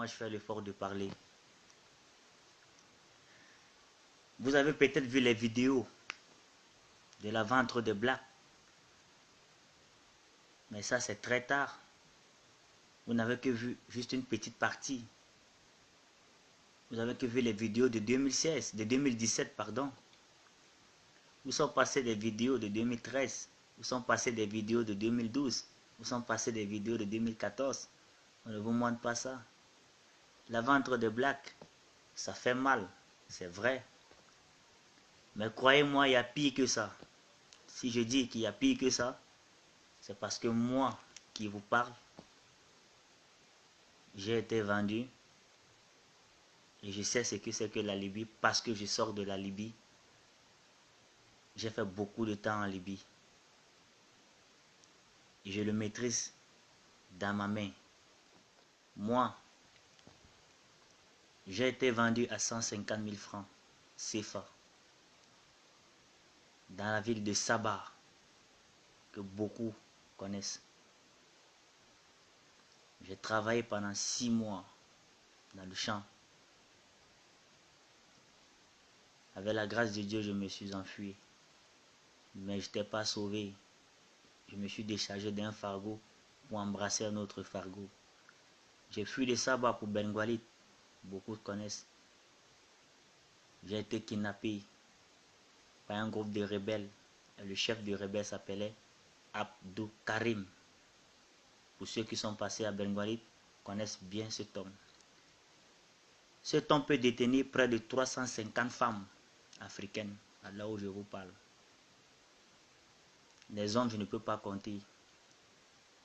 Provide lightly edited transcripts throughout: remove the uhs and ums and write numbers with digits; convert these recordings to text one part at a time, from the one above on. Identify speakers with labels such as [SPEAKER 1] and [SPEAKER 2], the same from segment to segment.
[SPEAKER 1] moi je fais l'effort de parler. Vous avez peut-être vu les vidéos de la ventre de Black. Mais ça, c'est très tard. Vous n'avez que vu juste une petite partie. Vous avez que vu les vidéos de 2016, de 2017, pardon. Où sont passées des vidéos de 2013. Où sont passées des vidéos de 2012. Où sont passées des vidéos de 2014. On ne vous montre pas ça. La ventre de Black, ça fait mal. C'est vrai. Mais croyez-moi, il y a pire que ça. Si je dis qu'il y a pire que ça, c'est parce que moi qui vous parle, j'ai été vendu et je sais ce que c'est que la Libye parce que je sors de la Libye. J'ai fait beaucoup de temps en Libye et je le maîtrise dans ma main. Moi, j'ai été vendu à 150 000 francs CFA dans la ville de Sabah que beaucoup connaissent. J'ai travaillé pendant 6 mois dans le champ. Avec la grâce de Dieu, je me suis enfui. Mais je n'étais pas sauvé. Je me suis déchargé d'un fardeau pour embrasser un autre fardeau. J'ai fui de Sabah pour Bengualit. Beaucoup connaissent. J'ai été kidnappé par un groupe de rebelles. Et le chef de rebelles s'appelait Abdou Karim. Pour ceux qui sont passés à Bengualit, connaissent bien cet homme. Cet homme peut détenir près de 350 femmes africaines, à là où je vous parle. Les hommes, je ne peux pas compter.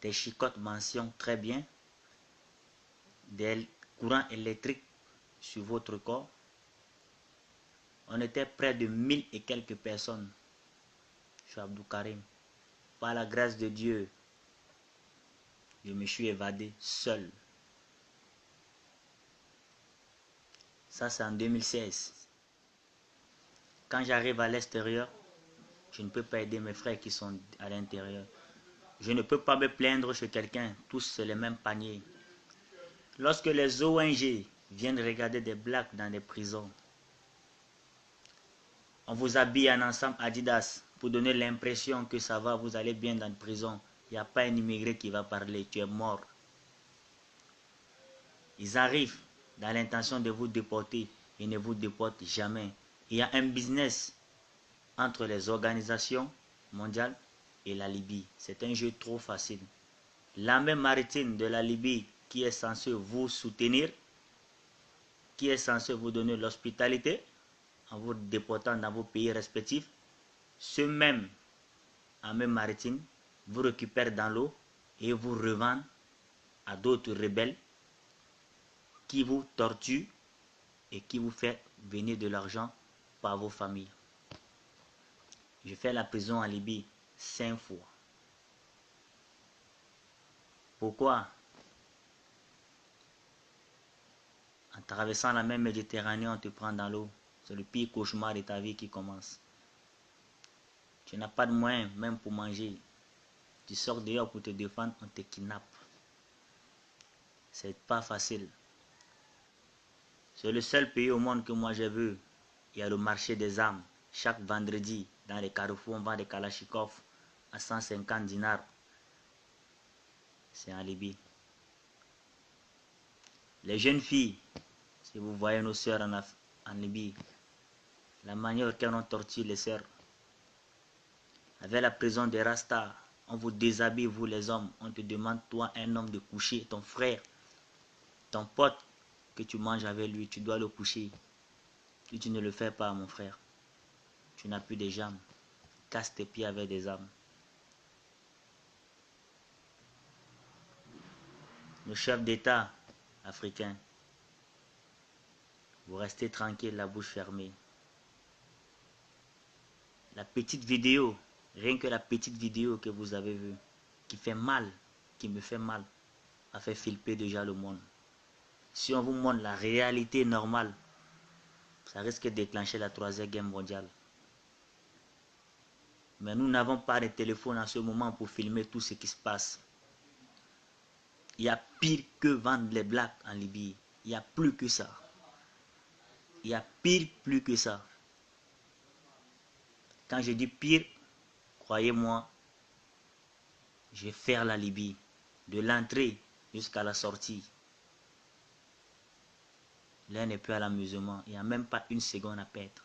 [SPEAKER 1] Des chicottes mentionnent très bien. Des courants électriques sur votre corps. On était près de 1000 et quelques personnes. Je suis Abdou Karim. Par la grâce de Dieu, je me suis évadé seul. Ça, c'est en 2016. Quand j'arrive à l'extérieur, je ne peux pas aider mes frères qui sont à l'intérieur. Je ne peux pas me plaindre chez quelqu'un. Tous, c'est le même panier. Lorsque les ONG viennent regarder des blacks dans des prisons, on vous habille en ensemble Adidas pour donner l'impression que ça va, vous allez bien dans la prison. Il n'y a pas un immigré qui va parler, tu es mort. Ils arrivent dans l'intention de vous déporter et ne vous déportent jamais. Il y a un business entre les organisations mondiales et la Libye. C'est un jeu trop facile. L'armée maritime de la Libye qui est censée vous soutenir, qui est censée vous donner l'hospitalité en vous déportant dans vos pays respectifs, ce même armée maritime vous récupère dans l'eau et vous revend à d'autres rebelles qui vous torturent et qui vous fait venir de l'argent par vos familles. Je fais la prison en Libye 5 fois. Pourquoi? En traversant la mer Méditerranée, on te prend dans l'eau. C'est le pire cauchemar de ta vie qui commence. Tu n'as pas de moyens même pour manger. Tu sors dehors pour te défendre, on te kidnappe. C'est pas facile. C'est le seul pays au monde que moi j'ai vu. Il y a le marché des armes. Chaque vendredi, dans les carrefours, on vend des kalachnikovs à 150 dinars. C'est en Libye. Les jeunes filles, si vous voyez nos sœurs en Libye, la manière auquel on torture les sœurs. Avec la prison des Rastas, on vous déshabille, vous les hommes. On te demande, toi, un homme, de coucher ton frère, ton pote que tu manges avec lui, tu dois le coucher. Si tu ne le fais pas, mon frère, tu n'as plus de jambes. Casse tes pieds avec des armes. Nos chefs d'État africains, vous restez tranquille, la bouche fermée. La petite vidéo, rien que la petite vidéo que vous avez vue, qui fait mal, qui me fait mal, a fait flipper déjà le monde. Si on vous montre la réalité normale, ça risque de déclencher la 3e guerre mondiale. Mais nous n'avons pas de téléphone en ce moment pour filmer tout ce qui se passe. Il y a pire que vendre les blacks en Libye. Il n'y a plus que ça. Il y a pire plus que ça. Quand je dis pire, croyez-moi, je vais faire la Libye. De l'entrée jusqu'à la sortie. L'un n'est plus à l'amusement. Il n'y a même pas une seconde à perdre.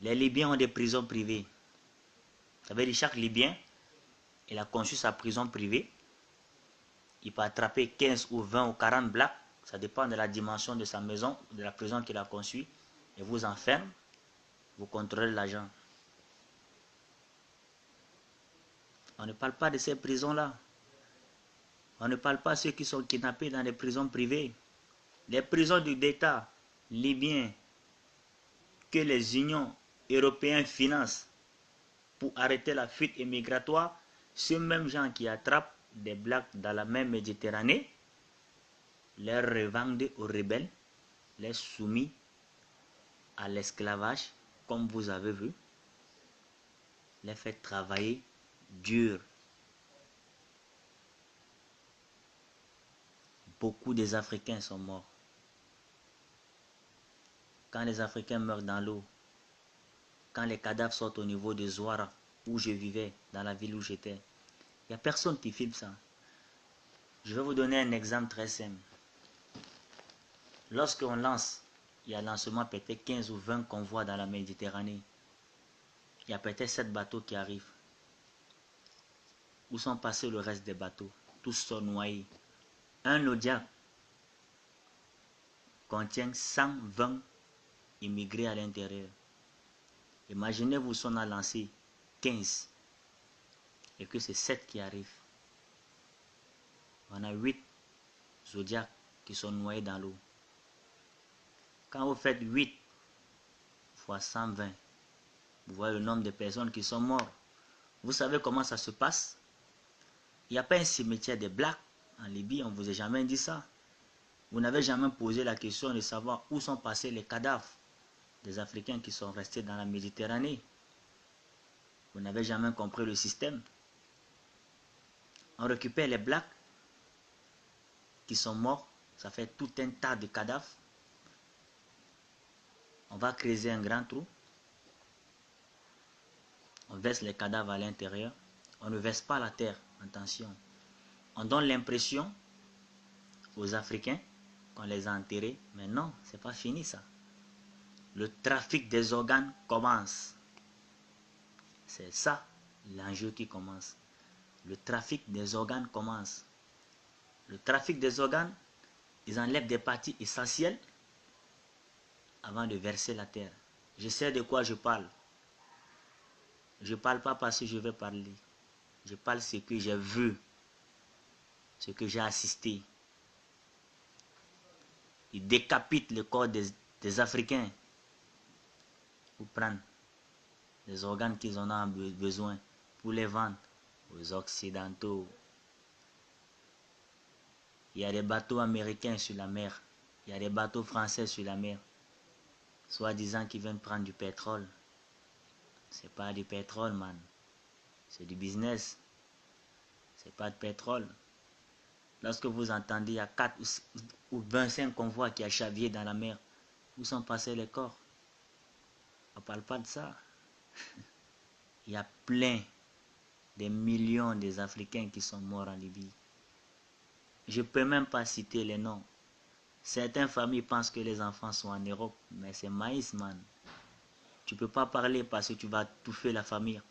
[SPEAKER 1] Les Libyens ont des prisons privées. Ça veut dire chaque Libyen, il a conçu sa prison privée. Il peut attraper 15 ou 20 ou 40 blacks. Ça dépend de la dimension de sa maison, de la prison qu'il a conçue. Et vous enferme. Vous contrôlez l'argent. On ne parle pas de ces prisons-là. On ne parle pas de ceux qui sont kidnappés dans des prisons privées. Les prisons d'État libyens que les unions européennes financent pour arrêter la fuite immigratoire, ceux mêmes gens qui attrapent des blacks dans la mer Méditerranée, les revendent aux rebelles, les soumis à l'esclavage, comme vous avez vu, les fait travailler dur. Beaucoup des Africains sont morts. Quand les Africains meurent dans l'eau, quand les cadavres sortent au niveau de Zouara, où je vivais, dans la ville où j'étais, il n'y a personne qui filme ça. Je vais vous donner un exemple très simple. Lorsqu'on lance, il y a lancement peut-être 15 ou 20 convois dans la Méditerranée. Il y a peut-être 7 bateaux qui arrivent. Où sont passés le reste des bateaux? Tous sont noyés. Un Zodiac contient 120 immigrés à l'intérieur. Imaginez-vous si on a lancé 15 et que c'est 7 qui arrivent. On a 8 Zodiacs qui sont noyés dans l'eau. Quand vous faites 8 fois 120, vous voyez le nombre de personnes qui sont mortes. Vous savez comment ça se passe? Il n'y a pas un cimetière des blacks en Libye, on ne vous a jamais dit ça. Vous n'avez jamais posé la question de savoir où sont passés les cadavres des Africains qui sont restés dans la Méditerranée. Vous n'avez jamais compris le système. On récupère les blacks qui sont morts, ça fait tout un tas de cadavres. On va creuser un grand trou. On verse les cadavres à l'intérieur. On ne verse pas la terre, attention. On donne l'impression aux Africains qu'on les a enterrés, mais non, c'est pas fini ça. Le trafic des organes commence. C'est ça l'enjeu qui commence. Le trafic des organes commence. Le trafic des organes, ils enlèvent des parties essentielles avant de verser la terre. Je sais de quoi je parle. Je ne parle pas parce que je vais parler. Je parle ce que j'ai vu, ce que j'ai assisté. Ils décapitent le corps des Africains pour prendre les organes qu'ils en ont besoin pour les vendre aux Occidentaux. Il y a des bateaux américains sur la mer. Il y a des bateaux français sur la mer. Soi-disant qu'ils viennent prendre du pétrole. C'est pas du pétrole, man. C'est du business. C'est pas de pétrole. Lorsque vous entendez, il y a 4 ou 25 convois qui a chavié dans la mer, où sont passés les corps? On ne parle pas de ça. Il y a plein, des millions des Africains qui sont morts en Libye. Je ne peux même pas citer les noms. Certaines familles pensent que les enfants sont en Europe, mais c'est maïs, man. Tu ne peux pas parler parce que tu vas touffer la famille.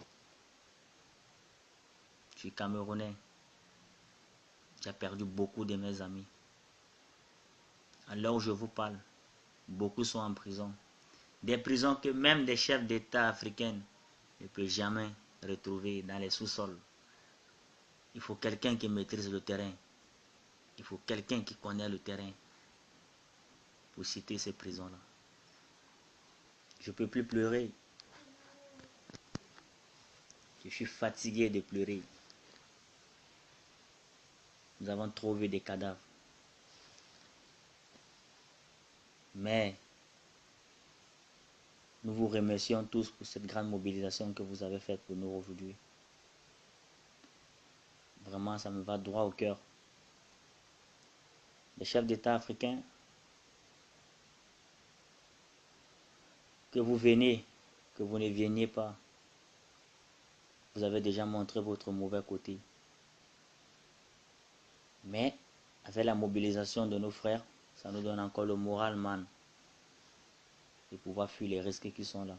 [SPEAKER 1] Je suis Camerounais. J'ai perdu beaucoup de mes amis. À l'heure où je vous parle, beaucoup sont en prison. Des prisons que même des chefs d'État africains ne peuvent jamais retrouver dans les sous-sols. Il faut quelqu'un qui maîtrise le terrain. Il faut quelqu'un qui connaît le terrain pour citer ces prisons-là. Je ne peux plus pleurer. Je suis fatigué de pleurer. Nous avons trouvé des cadavres. Mais nous vous remercions tous pour cette grande mobilisation que vous avez faite pour nous aujourd'hui. Vraiment, ça me va droit au cœur. les chefs d'État africains, que vous venez, que vous ne veniez pas, vous avez déjà montré votre mauvais côté. Mais avec la mobilisation de nos frères, ça nous donne encore le moral, man, de pouvoir fuir les risques qui sont là.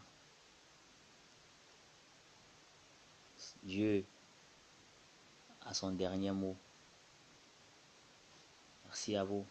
[SPEAKER 1] Dieu a son dernier mot. Merci à vous.